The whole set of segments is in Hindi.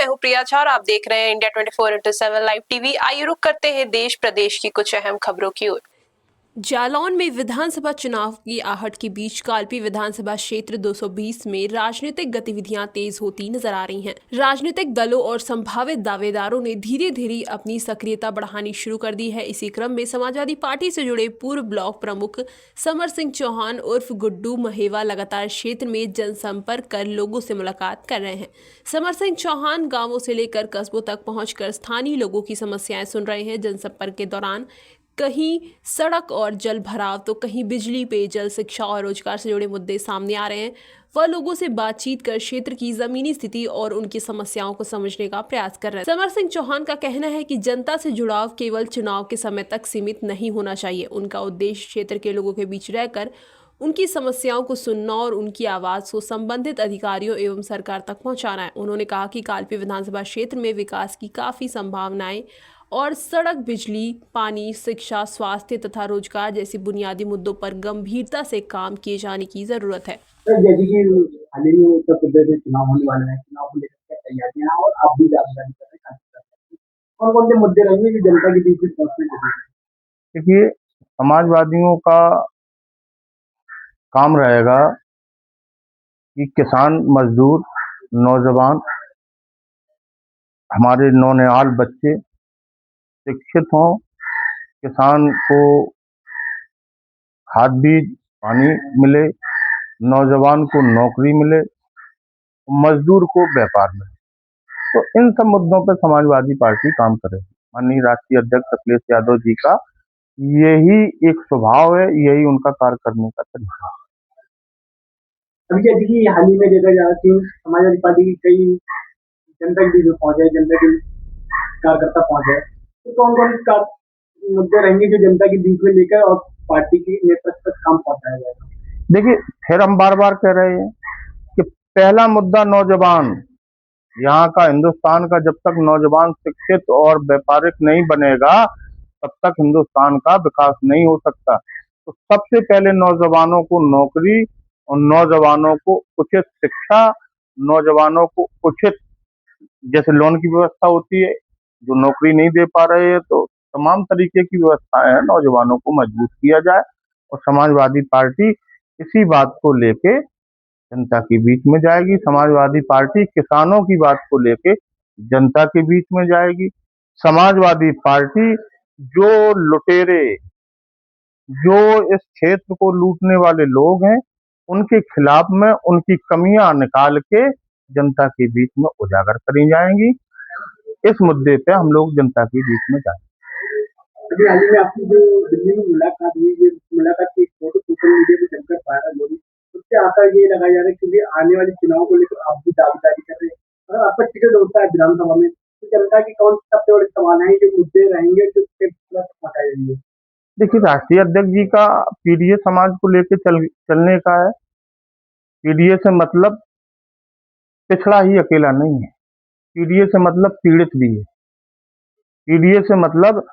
मैं हूँ प्रिया झा और आप देख रहे हैं इंडिया 24/7 लाइव टीवी। आइए रुक करते हैं देश प्रदेश की कुछ अहम खबरों की ओर। जालौन में विधानसभा चुनाव की आहट के बीच कालपी विधानसभा क्षेत्र 220 में राजनीतिक गतिविधियां तेज होती नजर आ रही हैं। राजनीतिक दलों और संभावित दावेदारों ने धीरे धीरे अपनी सक्रियता बढ़ानी शुरू कर दी है। इसी क्रम में समाजवादी पार्टी से जुड़े पूर्व ब्लॉक प्रमुख समर सिंह चौहान उर्फ गुड्डू महेवा लगातार क्षेत्र में जनसंपर्क कर लोगों से मुलाकात कर रहे हैं। समर सिंह चौहान गाँवों से लेकर कस्बों तक पहुंचकर स्थानीय लोगों की समस्याएं सुन रहे हैं। जनसंपर्क के दौरान कहीं सड़क और जल भराव तो कहीं बिजली, पेयजल, शिक्षा और रोजगार से जुड़े मुद्दे सामने आ रहे हैं। वह लोगों से बातचीत कर क्षेत्र की जमीनी स्थिति और उनकी समस्याओं को समझने का प्रयास कर रहे हैं। समर सिंह चौहान का कहना है कि जनता से जुड़ाव केवल चुनाव के समय तक सीमित नहीं होना चाहिए। उनका उद्देश्य क्षेत्र के लोगों के बीच रहकर उनकी समस्याओं को सुनना और उनकी आवाज को संबंधित अधिकारियों एवं सरकार तक पहुंचाना है। उन्होंने कहा कि कालपी विधानसभा क्षेत्र में विकास की काफी संभावनाएं और सड़क, बिजली, पानी, शिक्षा, स्वास्थ्य तथा रोजगार जैसी बुनियादी मुद्दों पर गंभीरता से काम किए जाने की जरूरत है। जैसे कि हाल ही में उत्तर प्रदेश में चुनाव होने वाले हैं, चुनाव को लेकर क्या तैयारियां हैं और आप भी जानकारी कर रहे हैं, कौन कौन से मुद्दे रहेंगे जो जनता के बीच में पहुंचने चाहिए? देखिए, समाजवादियों का काम रहेगा कि किसान, मजदूर, नौजवान, हमारे नौनिहाल बच्चे शिक्षित हों, किसान को खाद बीज पानी मिले, नौजवान को नौकरी मिले, मजदूर को व्यापार मिले। तो इन सब मुद्दों पर समाजवादी पार्टी काम करेगी। माननीय राष्ट्रीय अध्यक्ष अखिलेश यादव जी का यही एक स्वभाव है, यही उनका कार्य करने का तरीका है। अभी जैसे कि हाल ही में देखा जाए कि समाजवादी पार्टी की कई जनता के बीच में पहुंचे, जनता के कार्यकर्ता पहुंचे, तो कौन कौन मुद्दे रहेंगे जो जनता के बीच में लेकर और पार्टी के नेतृत्व तक काम पहुंचाया जाएगा? देखिए, फिर हम बार बार कह रहे हैं कि पहला मुद्दा नौजवान। यहाँ का, हिंदुस्तान का जब तक नौजवान शिक्षित और व्यापारिक नहीं बनेगा तब तक हिंदुस्तान का विकास नहीं हो सकता। तो सबसे पहले नौजवानों को नौकरी और नौजवानों को उचित शिक्षा, नौजवानों को उचित जैसे लोन की व्यवस्था होती है, जो नौकरी नहीं दे पा रहे हैं तो तमाम तरीके की व्यवस्थाएं हैं, नौजवानों को मजबूत किया जाए। और समाजवादी पार्टी इसी बात को लेके जनता के बीच में जाएगी। समाजवादी पार्टी किसानों की बात को लेके जनता के बीच में जाएगी। समाजवादी पार्टी जो लुटेरे, जो इस क्षेत्र को लूटने वाले लोग हैं, उनके खिलाफ में उनकी कमियां निकाल के जनता के बीच में उजागर करी जाएंगी। इस मुद्दे पे हम लोग जनता के बीच में जाएंगे। अभी हाल ही में आपकी जो दिल्ली में मुलाकात हुई, ये मुलाकात की फोटो सोशल मीडिया पे जमकर वायरल हो रही, उससे आकर ये लगाया जा रहा है क्योंकि आने वाले चुनाव को लेकर आप भी दावेदारी कर रहे हैं। अगर आपका टिकट होता है विधानसभा में तो जनता की कौन सबसे बड़े सवाल है जो मुद्दे रहेंगे जो पहुंचाए जाएंगे? देखिए, राष्ट्रीय अध्यक्ष जी का पीडीए समाज को लेकर चलने का है। पीडीए से मतलब पिछड़ा ही अकेला नहीं है, पीडीए से मतलब पीड़ित भी है। पीडीए से मतलब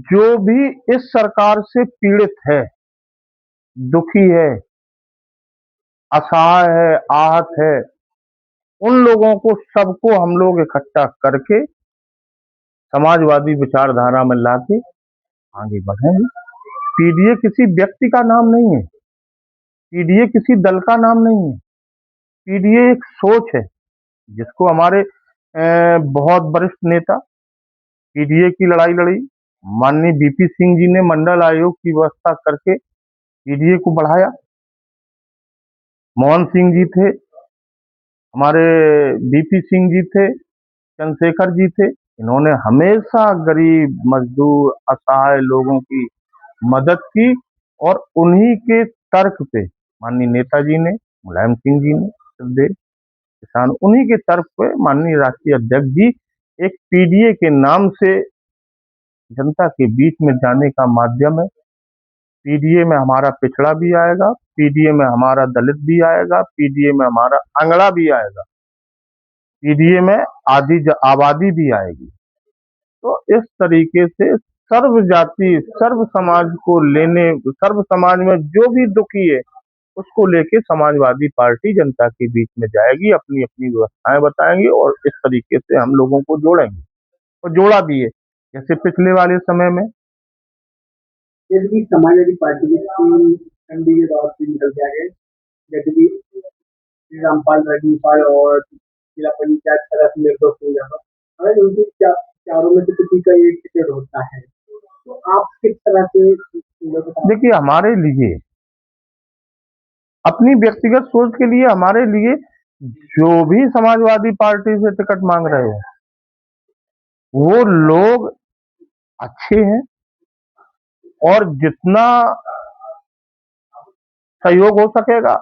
जो भी इस सरकार से पीड़ित है, दुखी है, असहाय है, आहत है, उन लोगों को सबको हम लोग इकट्ठा करके समाजवादी विचारधारा में लाके आगे बढ़ेंगे। पीडीए किसी व्यक्ति का नाम नहीं है, पीडीए किसी दल का नाम नहीं है। पीडीए एक सोच है जिसको हमारे बहुत वरिष्ठ नेता पीडीए की लड़ाई लड़ी। माननीय बीपी सिंह जी ने मंडल आयोग की व्यवस्था करके पीडीए को बढ़ाया। मोहन सिंह जी थे, हमारे बीपी सिंह जी थे, चंद्रशेखर जी थे। इन्होंने हमेशा गरीब, मजदूर, असहाय लोगों की मदद की और उन्हीं के तर्क पे माननीय नेताजी ने, मुलायम सिंह जी ने, सुखदेव किसान, उन्हीं के तर्क पे माननीय राष्ट्रीय अध्यक्ष जी एक पीडीए के नाम से जनता के बीच में जाने का माध्यम है। पीडीए में हमारा पिछड़ा भी आएगा, पीडीए में हमारा दलित भी आएगा, पीडीए में हमारा अंगड़ा भी आएगा, पीडीए में आबादी भी आएगी। तो इस तरीके से सर्व जाति, सर्व समाज को लेने, सर्व समाज में जो भी दुखी है उसको लेके समाजवादी पार्टी जनता के बीच में जाएगी, अपनी अपनी व्यवस्थाएं बताएंगे और इस तरीके से हम लोगों को जोड़ेंगे और जोड़ा भी है जैसे पिछले वाले समय में। जैसे कि समाजवादी पार्टी की ठंडी के दौर से निकल के आ गए, जैसे कि श्री रामपाल रजनीपाल और जिला पंचायत सदस्य निर्दोष हो जाता, अगर उनके चारों में से किसी का एक टिकट होता है तो आप किस तरह से चीजों को देखिए, हमारे लिए अपनी व्यक्तिगत सोच के लिए हमारे लिए जो भी समाजवादी पार्टी से टिकट मांग रहे हैं वो लोग अच्छे हैं और जितना सहयोग हो सकेगा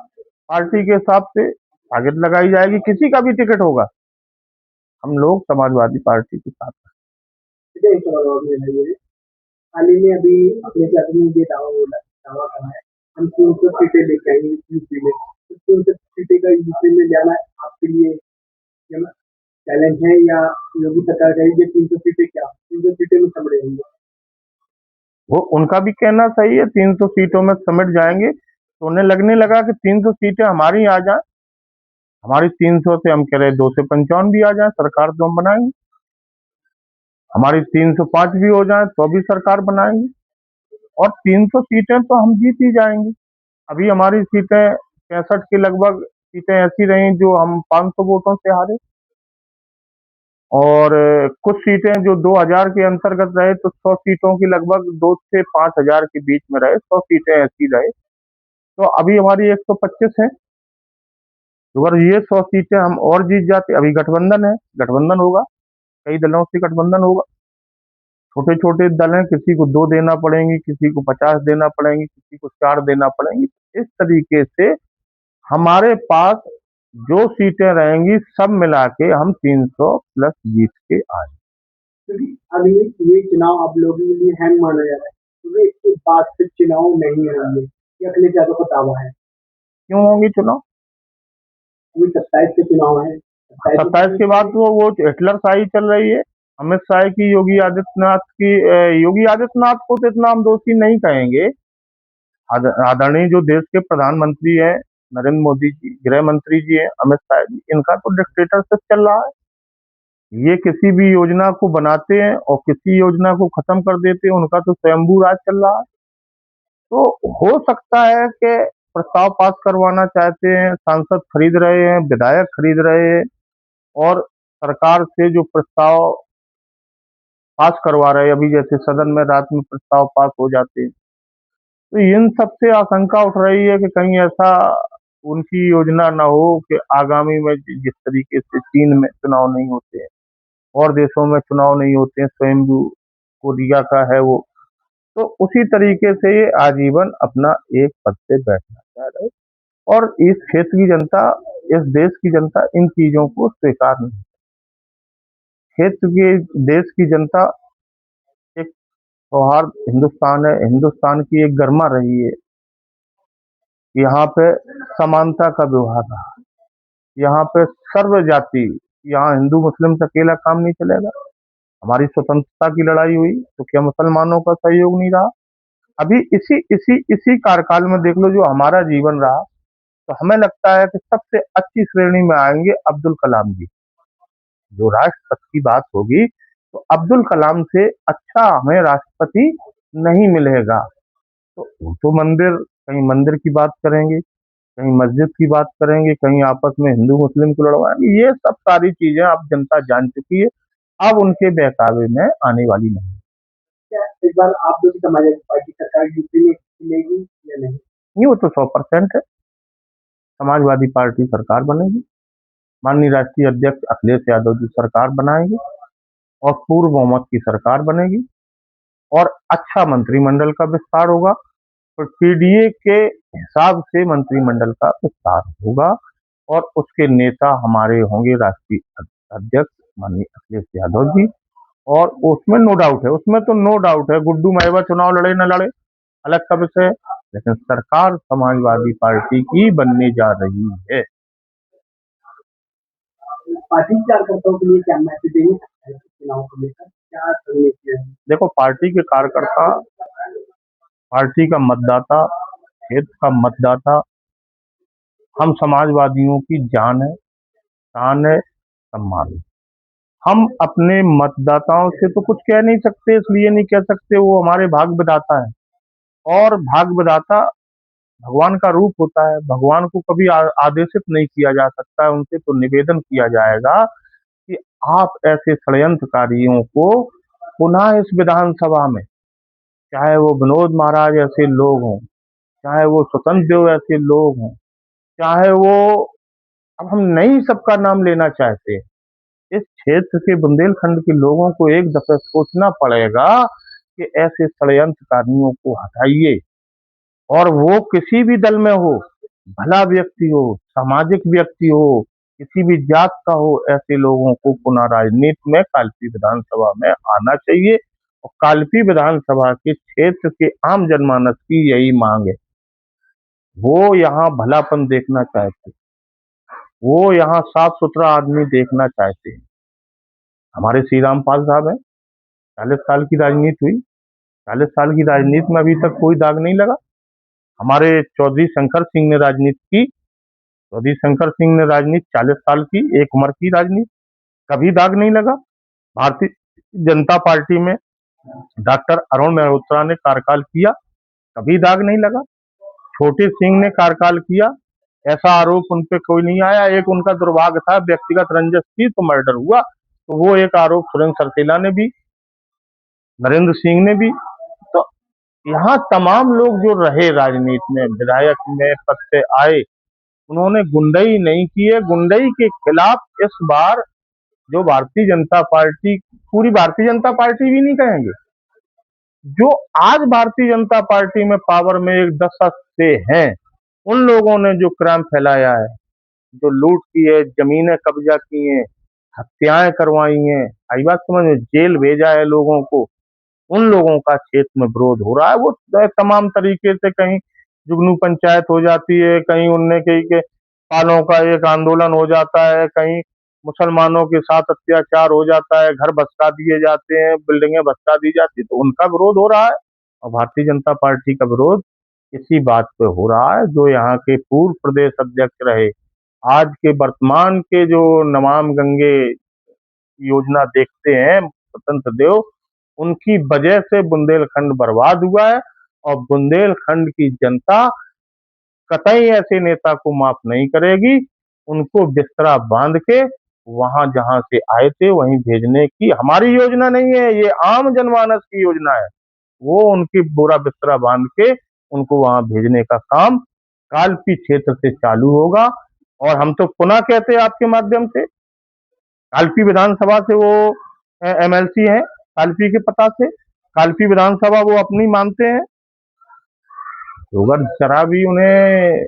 पार्टी के हिसाब से आगे लगाई जाएगी। किसी का भी टिकट होगा, हम लोग समाजवादी पार्टी के साथ हैं। सीधे एक सवाल और मेरा ये है, हाल ही में अभी अपने जाति में ये दावा करना है, हम 300 सीटें लेके आएंगे यूपी में, तो 300 सीटें का यूपी में जाना आपके लिए चैलेंज है या योगी सरकार का ये 300 सीटें क्या 300 सीटें में समिट रहेंगे? वो उनका भी कहना सही है, 300 सीटों में समिट जाएंगे तो उन्हें लगने लगा कि 300 सीटें हमारी आ जाए, हमारी 300 से हम कह रहे 2 से 55 भी आ जाए, सरकार तो हम बनाएंगे। हमारी 305 भी हो जाए तो भी सरकार बनाएंगे और 300 सीटें तो हम जीत ही जाएंगे। अभी हमारी सीटें 65 के लगभग सीटें ऐसी रही जो हम 500 वोटों से हारे और कुछ सीटें जो 2000 के अंतर्गत रहे तो 100 सीटों की लगभग 2 से 5000 के बीच में रहे, 100 सीटें ऐसी रहे। तो अभी हमारी 125 है, तो अगर ये 100 सीटें हम और जीत जाते, अभी गठबंधन है, गठबंधन होगा, कई दलों से गठबंधन होगा, छोटे छोटे दल हैं, किसी को 2 देना पड़ेंगी, किसी को 50 देना पड़ेंगी, किसी को 4 देना पड़ेंगी। इस तरीके से हमारे पास जो सीटें रहेंगी सब मिला के हम 300 प्लस जीत के आए। क्योंकि अभी ये चुनाव आप लोगों के लिए हैंग माना जा रहा है, क्योंकि इसके बाद फिर चुनाव नहीं होंगे, ये अखिलेश यादव का दावा है। क्यों होंगे चुनाव? अभी 27 के चुनाव है, 27 के बाद तो वो हिटलर शाही चल रही है, अमित शाह की, योगी आदित्यनाथ की। योगी आदित्यनाथ को तो इतना हम दोषी नहीं कहेंगे। आदरणीय जो देश के प्रधानमंत्री हैं नरेंद्र मोदी जी, गृह मंत्री जी हैं अमित शाह जी, इनका तो डिक्टेटरशिप चल रहा है। ये किसी भी योजना को बनाते हैं और किसी योजना को खत्म कर देते हैं, उनका तो स्वयंभू राज चल रहा है। तो हो सकता है कि प्रस्ताव पास करवाना चाहते हैं, सांसद खरीद रहे हैं, विधायक खरीद रहे हैं और सरकार से जो प्रस्ताव पास करवा रहे हैं, अभी जैसे सदन में रात में प्रस्ताव पास हो जाते हैं, तो इन सब से आशंका उठ रही है कि कहीं ऐसा उनकी योजना ना हो कि आगामी में जिस तरीके से चीन में चुनाव नहीं होते हैं और देशों में चुनाव नहीं होते हैं, स्वयंभू कोरिया का है वो, तो उसी तरीके से ये आजीवन अपना एक पद पे बैठना चाह रहे और इस क्षेत्र की जनता, इस देश की जनता इन चीजों को स्वीकार नहीं। क्षेत्र के देश की जनता एक सौहार्द हिंदुस्तान है, हिंदुस्तान की एक गरिमा रही है, यहाँ पे समानता का व्यवहार रहा, यहाँ पे सर्व जाति, यहाँ हिंदू मुस्लिम से अकेला काम नहीं चलेगा। हमारी स्वतंत्रता की लड़ाई हुई तो क्या मुसलमानों का सहयोग नहीं रहा? अभी इसी इसी इसी कार्यकाल में देख लो जो हमारा जीवन रहा, तो हमें लगता है कि सबसे अच्छी श्रेणी में आएंगे अब्दुल कलाम जी। जो राष्ट्रपति की बात होगी तो अब्दुल कलाम से अच्छा हमें राष्ट्रपति नहीं मिलेगा। तो वो तो मंदिर, कहीं मंदिर की बात करेंगे, कहीं मस्जिद की बात करेंगे, कहीं आपस में हिंदू मुस्लिम को लड़वाएंगे। ये सब सारी चीजें अब जनता जान चुकी है, अब उनके बहकावे में आने वाली नहीं। क्या इस बार आप लोग की समाजवादी पार्टी सरकार यूपी में मिलेगी या नहीं? नहीं, वो तो 100% है, समाजवादी पार्टी सरकार बनेगी, माननीय राष्ट्रीय अध्यक्ष अखिलेश यादव जी सरकार बनाएंगे और पूर्ण बहुमत की सरकार बनेगी और अच्छा मंत्रिमंडल का विस्तार होगा। तो पीडीए के हिसाब से मंत्रिमंडल का विस्तार होगा और उसके नेता हमारे होंगे राष्ट्रीय अध्यक्ष माननीय अखिलेश यादव जी। और उसमें नो डाउट है, उसमें तो नो डाउट है, गुड्डू महबा चुनाव लड़े न लड़े अलग का विषय है, लेकिन सरकार समाजवादी पार्टी की बनने जा रही है। पार्टी कार्यकर्ताओं के लिए क्या मैसेज देंगे चुनाव को लेकर, क्या रणनीति है? देखो, पार्टी के कार्यकर्ता, पार्टी का मतदाता, क्षेत्र का मतदाता हम समाजवादियों की जान है, शान है, सम्मान है। हम अपने मतदाताओं से तो कुछ कह नहीं सकते, इसलिए नहीं कह सकते वो हमारे भाग्य विधाता है, और भाग्य विधाता भगवान का रूप होता है। भगवान को कभी आदेशित नहीं किया जा सकता है, उनसे तो निवेदन किया जाएगा कि आप ऐसे षड्यंत्रकारियों को पुनः इस विधानसभा में, चाहे वो विनोद महाराज ऐसे लोग हों, चाहे वो स्वतंत्र देव ऐसे लोग हों, चाहे वो, अब हम नहीं सबका नाम लेना चाहते, इस क्षेत्र के बुंदेलखंड के लोगों को एक दफे सोचना पड़ेगा कि ऐसे षड्यंत्रकारियों को हटाइए, और वो किसी भी दल में हो, भला व्यक्ति हो, सामाजिक व्यक्ति हो, किसी भी जात का हो, ऐसे लोगों को पुनः राजनीति में कालपी विधानसभा में आना चाहिए। और कालपी विधानसभा के क्षेत्र के आम जनमानस की यही मांग है। वो यहाँ भलापन देखना चाहते, वो यहाँ साफ सुथरा आदमी देखना चाहते हैं। हमारे श्री रामपाल साहब हैं, 40 साल की राजनीति हुई, 40 साल की राजनीति में अभी तक कोई दाग नहीं लगा। हमारे चौधरी शंकर सिंह ने राजनीति की, चौधरी शंकर सिंह ने राजनीति 40 साल की, एक उम्र की राजनीति, कभी दाग नहीं लगा। भारतीय जनता पार्टी में डॉक्टर अरुण मेहरोत्रा ने कार्यकाल किया, कभी दाग नहीं लगा। छोटे सिंह ने कार्यकाल किया, ऐसा आरोप उन पे कोई नहीं आया। एक उनका दुर्भाग्य था, व्यक्तिगत रंजिश थी तो मर्डर हुआ, तो वो एक आरोप सुरेंद्र सरसेला ने भी, नरेंद्र सिंह ने भी। तो यहाँ तमाम लोग जो रहे राजनीति में, विधायक में पद से आए, उन्होंने गुंडई नहीं की है। गुंडई के खिलाफ इस बार जो भारतीय जनता पार्टी, पूरी भारतीय जनता पार्टी भी नहीं कहेंगे, जो आज भारतीय जनता पार्टी में पावर में एक दशक से हैं, उन लोगों ने जो क्राइम फैलाया है, जो लूट की है, जमीनें कब्जा की हैं, हत्याएं करवाई हैं, आई बात समझ में, जेल भेजा है लोगों को, उन लोगों का क्षेत्र में विरोध हो रहा है। वो तमाम तरीके से, कहीं जुगनू पंचायत हो जाती है, कहीं उनने कहीं के पालों का एक आंदोलन हो जाता है, कहीं मुसलमानों के साथ अत्याचार हो जाता है, घर भसका दिए जाते हैं, बिल्डिंगें भसका दी जाती है, तो उनका विरोध हो रहा है। और भारतीय जनता पार्टी का विरोध इसी बात पे हो रहा है, जो यहाँ के पूर्व प्रदेश अध्यक्ष रहे, आज के वर्तमान के जो नमाम गंगे योजना देखते हैं स्वतंत्र देव, उनकी वजह से बुंदेलखंड बर्बाद हुआ है। और बुंदेलखंड की जनता कतई ऐसे नेता को माफ नहीं करेगी। उनको बिस्तरा बांध के वहां जहां से आए थे वहीं भेजने की हमारी योजना नहीं है, ये आम जनमानस की योजना है। वो उनकी पूरा बिस्तरा बांध के उनको वहां भेजने का काम कालपी क्षेत्र से चालू होगा। और हम तो पुनः कहते हैं आपके माध्यम से, कालपी विधानसभा से वो एमएलसी हैं, कालपी के पता से, कालपी विधानसभा वो अपनी मानते हैं। तो अगर जरा भी उन्हें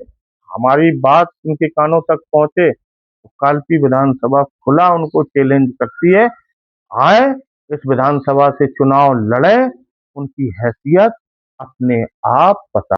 हमारी बात उनके कानों तक पहुंचे, तो कालपी विधानसभा खुला उनको चैलेंज करती है, आए इस विधानसभा से चुनाव लड़े, उनकी हैसियत अपने आप पता